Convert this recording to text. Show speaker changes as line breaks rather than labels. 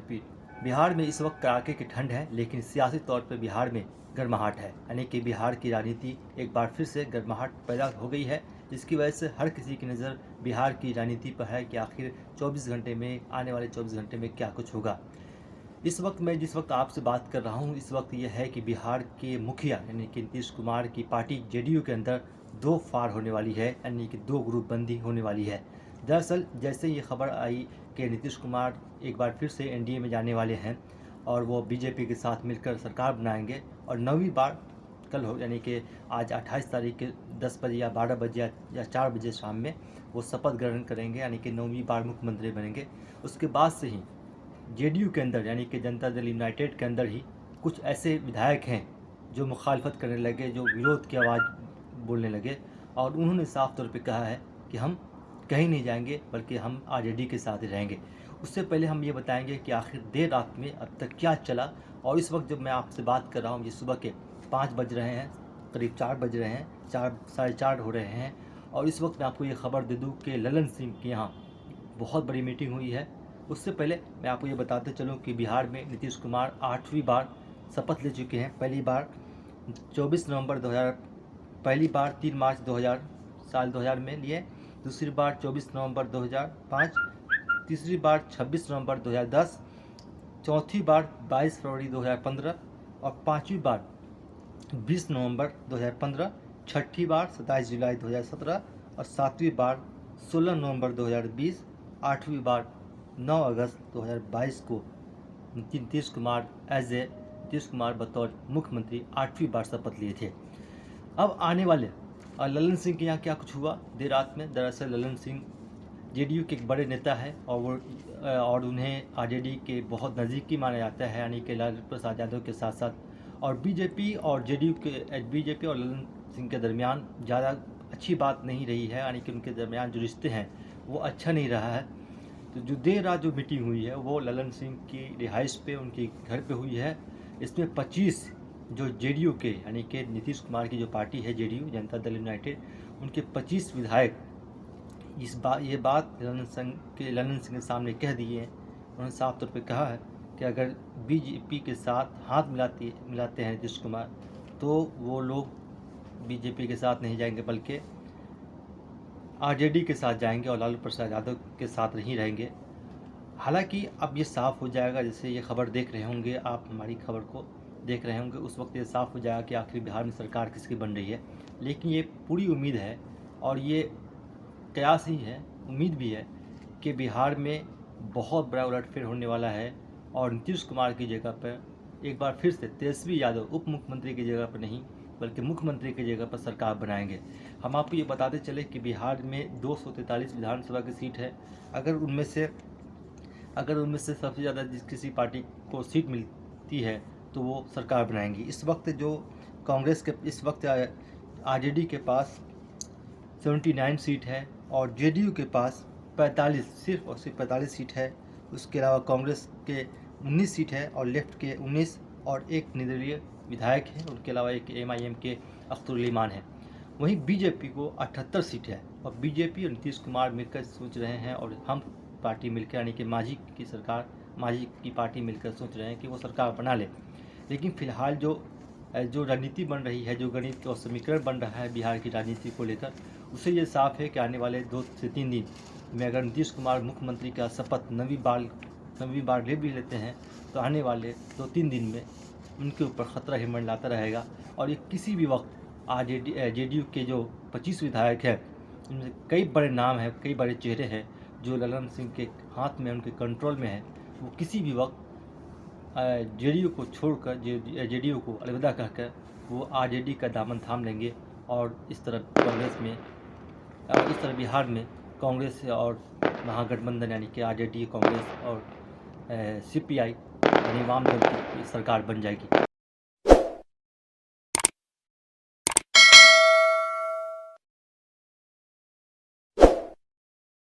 बिहार में इस वक्त कड़ाके की ठंड है, लेकिन सियासी तौर पर बिहार में गर्माहट है। यानी कि बिहार की राजनीति एक बार फिर से गर्माहट पैदा हो गई है, जिसकी वजह से हर किसी की नज़र बिहार की राजनीति पर है कि आखिर 24 घंटे में, आने वाले 24 घंटे में क्या कुछ होगा। इस वक्त मैं जिस वक्त आपसे बात कर रहा हूँ, इस वक्त यह है कि बिहार के मुखिया यानी कि नीतीश कुमार की पार्टी जेडीयू के अंदर दो फाड़ होने वाली है, यानी कि दो ग्रुपबंदी होने वाली है। दरअसल जैसे ये खबर आई कि नीतीश कुमार एक बार फिर से एनडीए में जाने वाले हैं और वो बीजेपी के साथ मिलकर सरकार बनाएंगे और 9वीं बार कल हो, यानी कि आज 28 तारीख के 10 बजे या 12 बजे या 4 बजे शाम में वो शपथ ग्रहण करेंगे, यानी कि 9वीं बार मुख्यमंत्री बनेंगे। उसके बाद से ही जेडीयू के अंदर यानी कि जनता दल यूनाइटेड के अंदर ही कुछ ऐसे विधायक हैं जो मुखालफत करने लगे, जो विरोध की आवाज़ बोलने लगे और उन्होंने साफ तौर पे कहा है कि हम कहीं नहीं जाएंगे, बल्कि हम आरजेडी के साथ ही रहेंगे। उससे पहले हम ये बताएंगे कि आखिर देर रात में अब तक क्या चला। और इस वक्त जब मैं आपसे बात कर रहा हूँ, ये सुबह के 5 बज रहे हैं, करीब 4 बज रहे हैं, 4 साढ़े 4 हो रहे हैं। और इस वक्त मैं आपको ये खबर दे दूँ कि ललन सिंह के यहाँ बहुत बड़ी मीटिंग हुई है। उससे पहले मैं आपको ये बताते चलूँ कि बिहार में नीतीश कुमार 8वीं बार शपथ ले चुके हैं। पहली बार 24 नवंबर 2000, पहली बार 3 मार्च 2000 में लिए, दूसरी बार 24 नवंबर 2005, तीसरी बार 26 नवंबर 2010, चौथी बार 22 फरवरी 2015 और 5वीं बार 20 नवंबर 2015, छठी बार 27 जुलाई 2017 और 7वीं बार 16 नवंबर 2020, 8वीं बार 9 अगस्त 2022 को नीतीश कुमार बतौर मुख्यमंत्री 8वीं बार शपथ लिए थे। अब आने वाले ललन सिंह के यहाँ क्या कुछ हुआ देर रात में। दरअसल ललन सिंह जेडीयू के एक बड़े नेता है और उन्हें आरजेडी के बहुत नज़दीकी माना जाता है, यानी कि लालू प्रसाद यादव के साथ साथ। और बीजेपी और ललन सिंह के दरमियान ज़्यादा अच्छी बात नहीं रही है, यानी कि उनके दरमियान जो रिश्ते हैं वो अच्छा नहीं रहा है। तो जो देर रात जो मीटिंग हुई है वो ललन सिंह की रिहाइश पे, उनके घर पे हुई है। इसमें 25 जो जेडीयू के यानी कि नीतीश कुमार की जो पार्टी है जेडीयू जनता दल यूनाइटेड, उनके 25 विधायक ये बात ललन सिंह के सामने कह दी है। उन्होंने साफ तौर पे कहा है कि अगर बीजेपी के साथ हाथ मिलाते हैं नीतीश कुमार, तो वो लोग बीजेपी के साथ नहीं जाएंगे, बल्कि आरजेडी के साथ जाएंगे और लालू प्रसाद यादव के साथ नहीं रहेंगे। हालांकि अब ये साफ़ हो जाएगा, जैसे ये खबर देख रहे होंगे आप, हमारी खबर को देख रहे होंगे, उस वक्त ये साफ़ हो जाएगा कि आखिर बिहार में सरकार किसकी बन रही है। लेकिन ये पूरी उम्मीद है और ये कयास ही है, उम्मीद भी है कि बिहार में बहुत बड़ा उलटफेर होने वाला है और नीतीश कुमार की जगह पर एक बार फिर से तेजस्वी यादव उप मुख्यमंत्री की जगह पर नहीं, बल्कि मुख्यमंत्री की जगह पर सरकार बनाएंगे। हम आपको ये बताते चले कि बिहार में 243 विधानसभा की सीट है। अगर उनमें से सबसे ज़्यादा जिस किसी पार्टी को सीट मिलती है तो वो सरकार बनाएंगी। इस वक्त जो कांग्रेस के आरजेडी के पास 79 सीट है और जेडीयू के पास 45, सिर्फ और सिर्फ 45 सीट है। उसके अलावा कांग्रेस के 19 सीट है और लेफ्ट के 19 और एक निर्दलीय विधायक है। उनके अलावा एक एमआईएम के अख्तरुल इमान है। वहीं बीजेपी को 78 सीट है और बीजेपी और नीतीश कुमार मिलकर सोच रहे हैं और हम पार्टी मिलकर, यानी कि मांझी की पार्टी मिलकर सोच रहे हैं कि वो सरकार बना ले। लेकिन फिलहाल जो रणनीति बन रही है, जो गणित और समीकरण बन रहा है बिहार की राजनीति को लेकर, उससे ये साफ है कि आने वाले 2 से 3 दिन में अगर नीतीश कुमार मुख्यमंत्री का शपथ 9वीं बार ले भी लेते हैं, तो आने वाले 2-3 दिन में उनके ऊपर ख़तरा ही मंडलाता रहेगा। और ये किसी भी वक्त जेडीयू के जो 25 विधायक हैं, उनमें कई बड़े नाम हैं, कई बड़े चेहरे हैं जो ललन सिंह के हाथ में, उनके कंट्रोल में है। वो किसी भी वक्त जेडीयू को छोड़कर, जेडीयू को अलविदा कहकर वो आरजेडी का दामन थाम लेंगे और इस तरह बिहार में कांग्रेस और महागठबंधन यानी कि आरजेडी, कांग्रेस और सीपीआई यानी वाम दल की सरकार बन जाएगी।